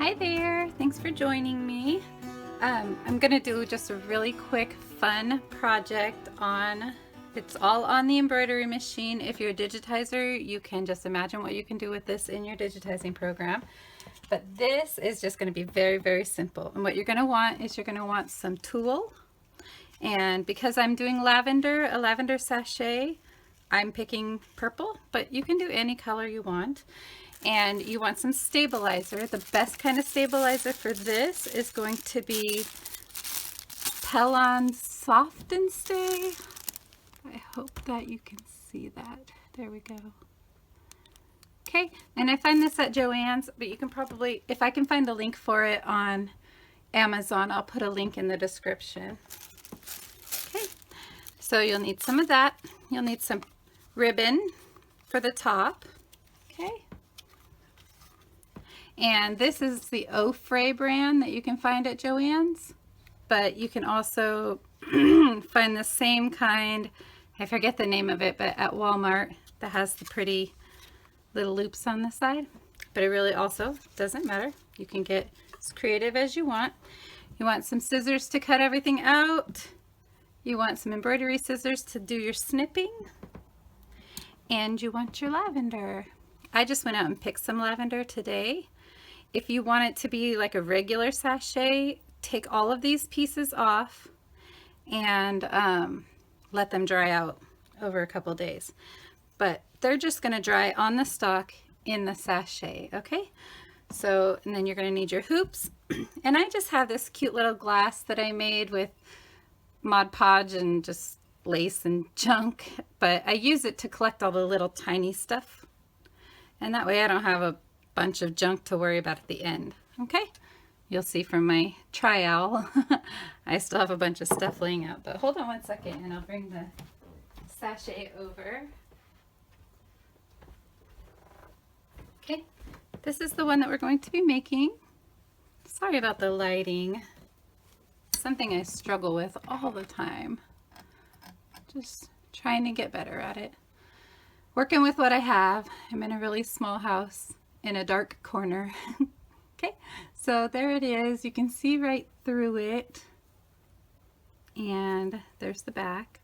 Hi there, thanks for joining me. I'm gonna do just a really quick fun project it's all on the embroidery machine. If you're a digitizer, you can just imagine what you can do with this in your digitizing program. But this is just gonna be very, very simple. And what you're gonna want is you're gonna want some tulle. And because I'm doing lavender, a lavender sachet, I'm picking purple, but you can do any color you want. And you want some stabilizer. The best kind of stabilizer for this is going to be Pellon Soft and Stay. I hope that you can see that. There we go. Okay, and I find this at Joann's, but you can probably, if I can find the link for it on Amazon, I'll put a link in the description. Okay, so you'll need some of that. You'll need some ribbon for the top. Okay. And this is the Ofray brand that you can find at Joann's, but you can also find the same kind, I forget the name of it, but at Walmart that has the pretty little loops on the side. But it really also doesn't matter. You can get as creative as you want. You want some scissors to cut everything out. You want some embroidery scissors to do your snipping. And you want your lavender. I just went out and picked some lavender today. If you want it to be like a regular sachet, take all of these pieces off and let them dry out over a couple days. But they're just going to dry on the stalk in the sachet, okay? So, and then you're going to need your hoops. And I just have this cute little glass that I made with Mod Podge and just lace and junk, but I use it to collect all the little tiny stuff. And that way I don't have a bunch of junk to worry about at the end. Okay, you'll see from my trowel I still have a bunch of stuff laying out, but hold on one second and I'll bring the sachet over. Okay, this is the one that we're going to be making. Sorry about the lighting. Something I struggle with all the time. Just trying to get better at it. Working with what I have. I'm in a really small house in a dark corner. Okay, so there it is. You can see right through it. And there's the back.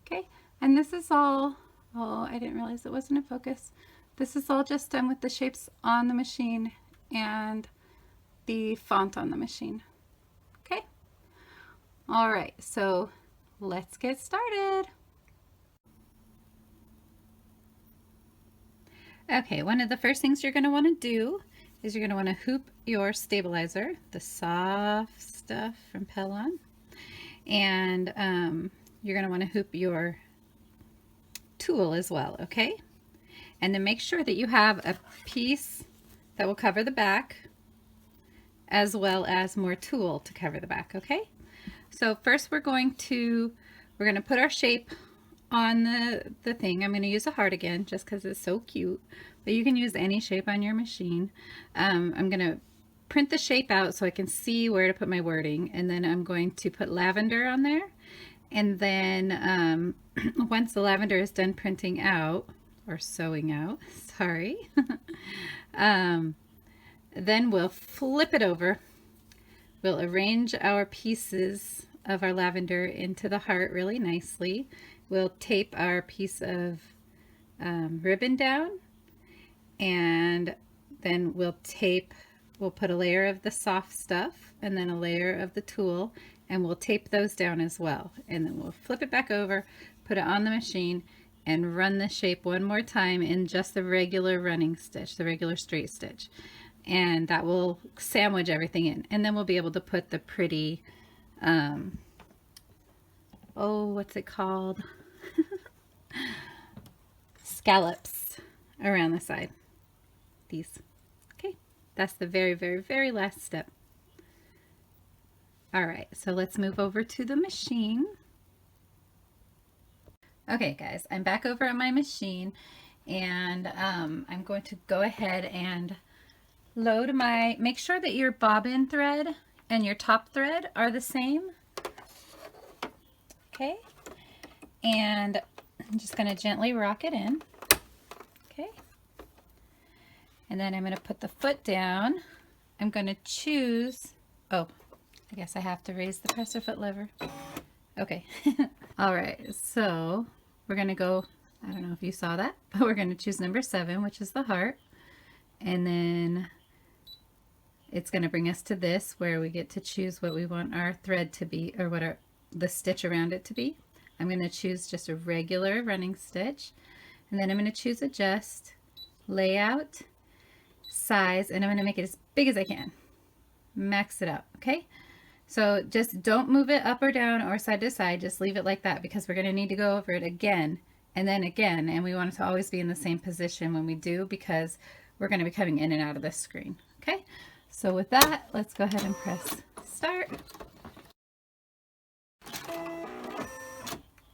Okay, and this is all, oh, I didn't realize it wasn't in focus. This is all just done with the shapes on the machine and the font on the machine. Okay, all right, so let's get started. Okay, one of the first things you're going to want to do is you're going to want to hoop your stabilizer, the soft stuff from Pellon, and you're going to want to hoop your tulle as well, okay? And then make sure that you have a piece that will cover the back as well as more tulle to cover the back, okay? So first we're going to put our shape on the thing. I'm going to use a heart again just because it's so cute, but you can use any shape on your machine. I'm going to print the shape out so I can see where to put my wording, and then I'm going to put lavender on there, and then once the lavender is done printing out or sewing out, sorry, then we'll flip it over. We'll arrange our pieces of our lavender into the heart really nicely. We'll tape our piece of ribbon down, and then we'll put a layer of the soft stuff and then a layer of the tulle, and we'll tape those down as well. And then we'll flip it back over, put it on the machine, and run the shape one more time in just the regular running stitch, the regular straight stitch. And that will sandwich everything in. And then we'll be able to put the pretty, oh, what's it called? Scallops around the side. These. Okay, that's the very, very, very last step. All right, so let's move over to the machine. Okay, guys, I'm back over at my machine, and I'm going to go ahead and load make sure that your bobbin thread and your top thread are the same. Okay, and I'm just going to gently rock it in. Okay, And then I'm going to put the foot down. I'm going to choose, oh, I guess I have to raise the presser foot lever. Okay. All right, so we're going to go, I don't know if you saw that, but we're going to choose number 7, which is the heart. And then it's going to bring us to this where we get to choose what we want our thread to be, or what the stitch around it to be. I'm going to choose just a regular running stitch, and then I'm going to choose adjust, layout, size, and I'm going to make it as big as I can. Max it out, okay? So just don't move it up or down or side to side, just leave it like that, because we're going to need to go over it again and then again, and we want it to always be in the same position when we do, because we're going to be coming in and out of this screen, okay? So with that, let's go ahead and press start.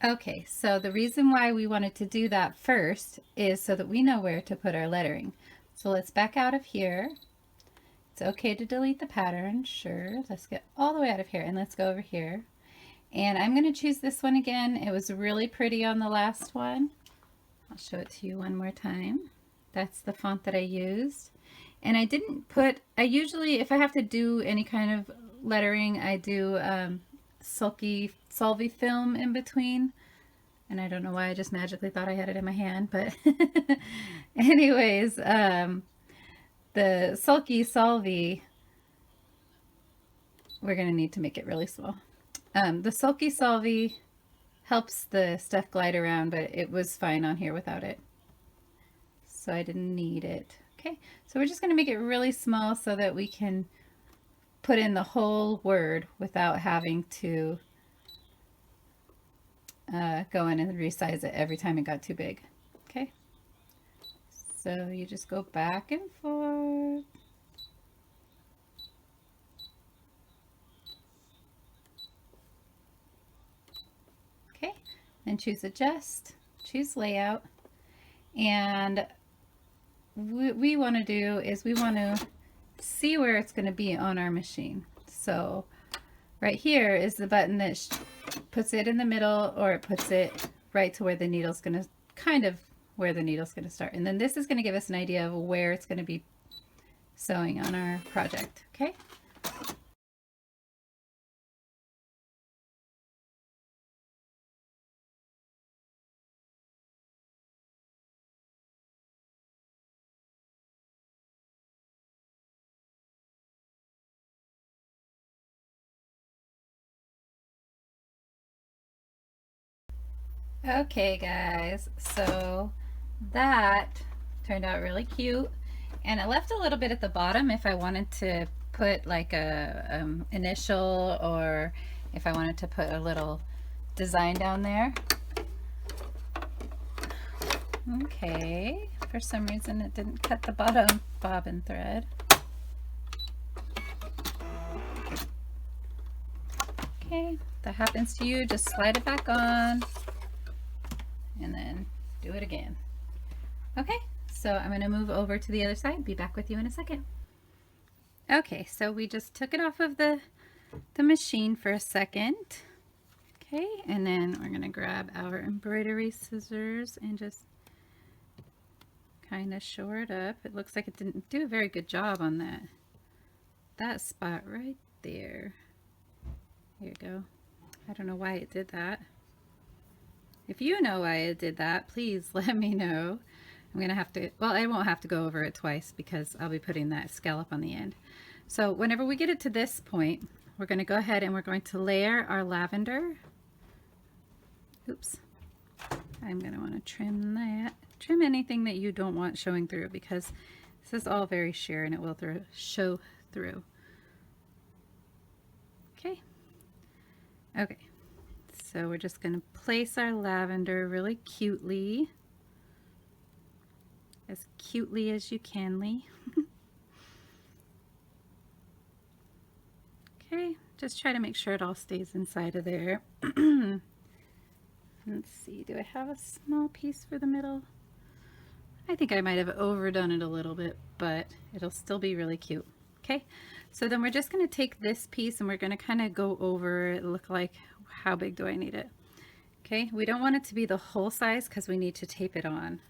Okay, so the reason why we wanted to do that first is so that we know where to put our lettering. So let's back out of here. It's okay to delete the pattern, sure. Let's get all the way out of here and let's go over here. And I'm going to choose this one again. It was really pretty on the last one. I'll show it to you one more time. That's the font that I used. And I didn't put, I usually, if I have to do any kind of lettering, I do sulky solvy film in between. And I don't know why I just magically thought I had it in my hand, but anyways, the sulky solvy, we're going to need to make it really small. The sulky solvy helps the stuff glide around, but it was fine on here without it. So I didn't need it. Okay, so we're just going to make it really small so that we can put in the whole word without having to go in and resize it every time it got too big. Okay, so you just go back and forth. Okay, then choose adjust, choose layout, and what we want to do is we want to see where it's going to be on our machine. So right here is the button that puts it in the middle, or it puts it right to where the needle's going to, kind of where the needle's going to start. And then this is going to give us an idea of where it's going to be sewing on our project. Okay. Okay guys, so that turned out really cute, and I left a little bit at the bottom if I wanted to put like a initial, or if I wanted to put a little design down there. Okay, for some reason it didn't cut the bottom bobbin thread. Okay, if that happens to you, just slide it back on and then do it again. Okay, so I'm going to move over to the other side. Be back with you in a second. Okay, so we just took it off of the machine for a second. Okay, and then we're going to grab our embroidery scissors and just kind of shore it up. It looks like it didn't do a very good job on that spot right there. Here you go. I don't know why it did that. If you know why it did that, please let me know. I'm gonna have to, well, I won't have to go over it twice because I'll be putting that scallop on the end. So whenever we get it to this point, we're gonna go ahead and we're going to layer our lavender. Oops. I'm gonna wanna trim that. Trim anything that you don't want showing through, because this is all very sheer and it will show through. Okay. Okay. So we're just going to place our lavender really cutely, as you can. Okay, just try to make sure it all stays inside of there. Let's see, do I have a small piece for the middle? I think I might have overdone it a little bit, but it'll still be really cute. Okay, so then we're just going to take this piece and we're going to kind of go over it, look like, how big do I need it? Okay, we don't want it to be the whole size because we need to tape it on.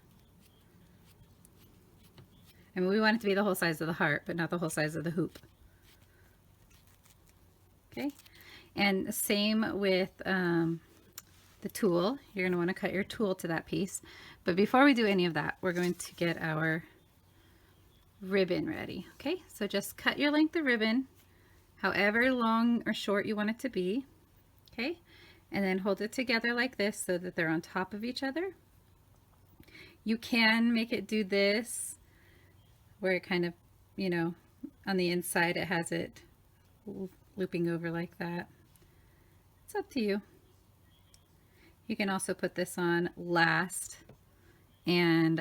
I mean, we want it to be the whole size of the heart, but not the whole size of the hoop. Okay, and same with the tool. You're going to want to cut your tool to that piece. But before we do any of that, we're going to get our ribbon ready. Okay, so just cut your length of ribbon, however long or short you want it to be. Okay, and then hold it together like this so that they're on top of each other. You can make it do this, where it kind of, you know, on the inside it has it looping over like that. It's up to you. You can also put this on last and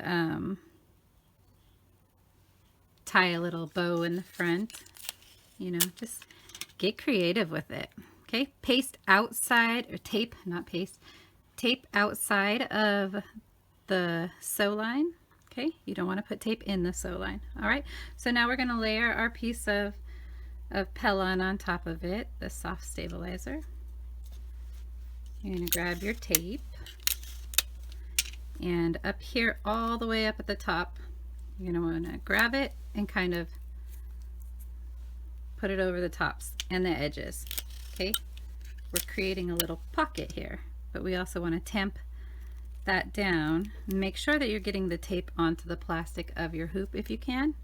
tie a little bow in the front. You know, just get creative with it. Okay, paste outside, or tape, not paste, tape outside of the sew line. Okay, you don't want to put tape in the sew line. All right, so now we're going to layer our piece of Pellon on top of it, the soft stabilizer. You're going to grab your tape, and up here all the way up at the top, you're going to want to grab it and kind of put it over the tops and the edges. Okay, we're creating a little pocket here, but we also want to tamp that down and make sure that you're getting the tape onto the plastic of your hoop if you can.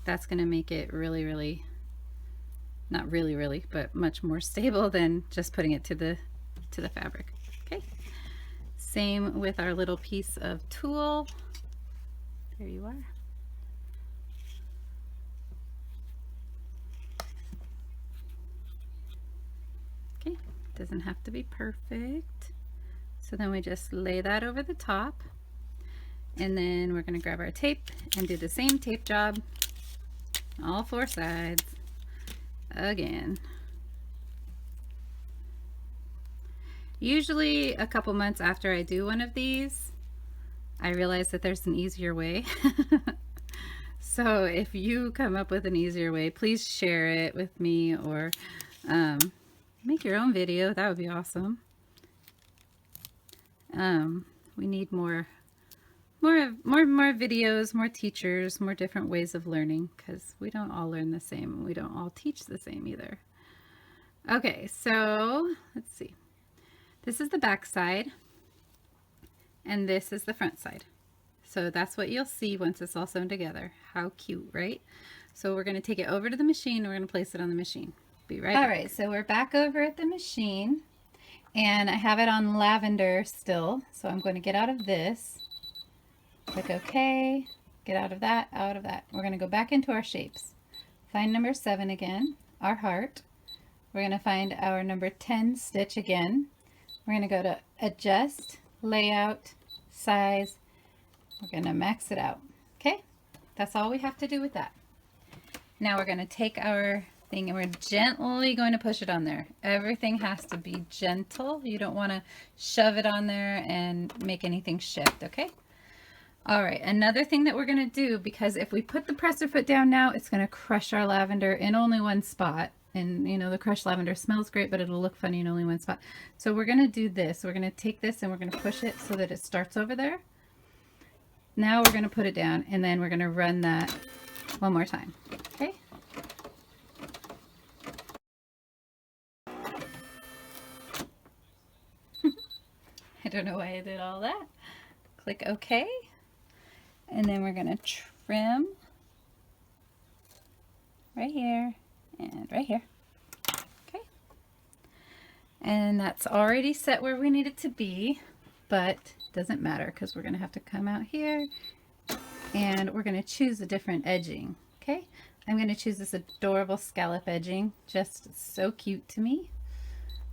That's going to make it really, not really, but much more stable than just putting it to the fabric. Okay, same with our little piece of tulle. There you are. Okay, doesn't have to be perfect. So then we just lay that over the top, and then we're going to grab our tape and do the same tape job all four sides again. Usually a couple months after I do one of these, I realize that there's an easier way. So if you come up with an easier way, please share it with me, or make your own video. That would be awesome. We need more videos, more teachers, more different ways of learning, because we don't all learn the same, and we don't all teach the same either. Okay, so let's see. This is the back side, and this is the front side. So that's what you'll see once it's all sewn together. How cute, right? So we're going to take it over to the machine, and we're going to place it on the machine. Be right back. All right, so we're back over at the machine, and I have it on lavender still. So I'm going to get out of this, click OK, get out of that, out of that. We're going to go back into our shapes. Find number 7 again, our heart. We're going to find our number 10 stitch again. We're going to go to adjust, layout, size. We're going to max it out. Okay, that's all we have to do with that. Now we're going to take our thing and we're gently going to push it on there. Everything has to be gentle. You don't want to shove it on there and make anything shift. Okay. All right, another thing that we're going to do, because if we put the presser foot down now, it's going to crush our lavender in only one spot. And you know, the crushed lavender smells great, but it'll look funny in only one spot. So we're going to do this. We're going to take this and we're going to push it so that it starts over there. Now we're going to put it down, and then we're going to run that one more time. Okay. I don't know why I did all that. Click OK. And then we're going to trim right here and right here. Okay. And that's already set where we need it to be, but it doesn't matter because we're going to have to come out here and we're going to choose a different edging. Okay. I'm going to choose this adorable scallop edging. Just so cute to me.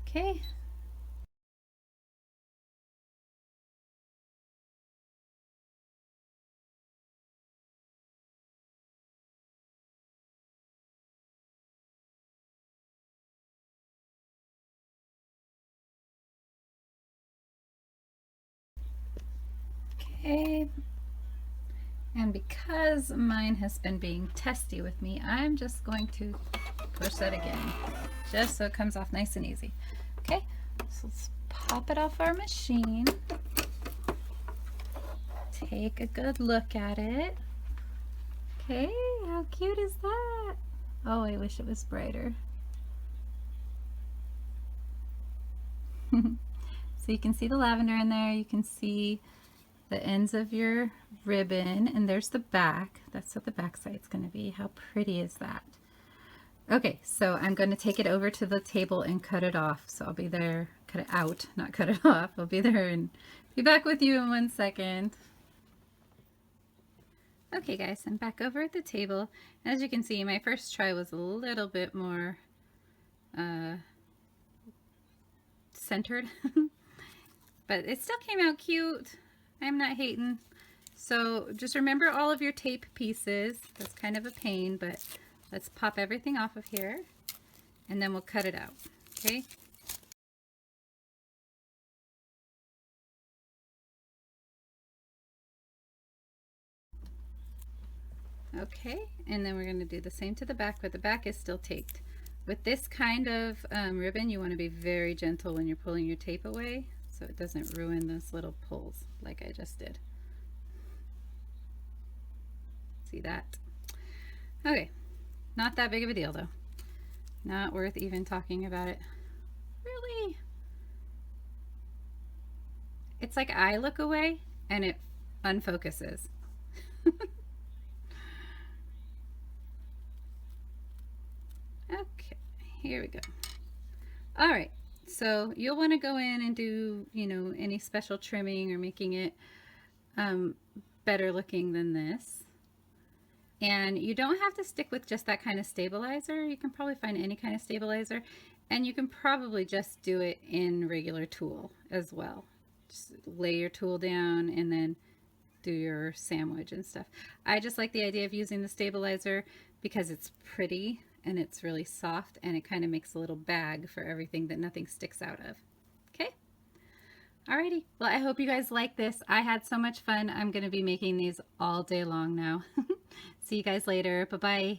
Okay. Okay, and because mine has been being testy with me, I'm just going to push that again, just so it comes off nice and easy. Okay, so let's pop it off our machine, take a good look at it, Okay, how cute is that? Oh, I wish it was brighter. So you can see the lavender in there, you can see the ends of your ribbon, and there's the back. That's what the back side's going to be. How pretty is that? Okay, so I'm going to take it over to the table and cut it off. So I'll be there, cut it out, not cut it off. I'll be there and be back with you in 1 second. Okay guys, I'm back over at the table. As you can see, my first try was a little bit more centered, but it still came out cute. I'm not hating. So just remember all of your tape pieces. That's kind of a pain, but let's pop everything off of here and then we'll cut it out, okay? Okay, and then we're going to do the same to the back, but the back is still taped. With this kind of ribbon, you want to be very gentle when you're pulling your tape away so it doesn't ruin those little pulls like I just did. See that? Okay, not that big of a deal though. Not worth even talking about it. Really? It's like I look away and it unfocuses. Okay, here we go. All right, so you'll want to go in and do, you know, any special trimming or making it better looking than this. And you don't have to stick with just that kind of stabilizer. You can probably find any kind of stabilizer, and you can probably just do it in regular tulle as well. Just lay your tulle down and then do your sandwich and stuff. I just like the idea of using the stabilizer because it's pretty and it's really soft, and it kind of makes a little bag for everything that nothing sticks out of. Okay? Alrighty. Well, I hope you guys like this. I had so much fun. I'm going to be making these all day long now. See you guys later. Bye-bye.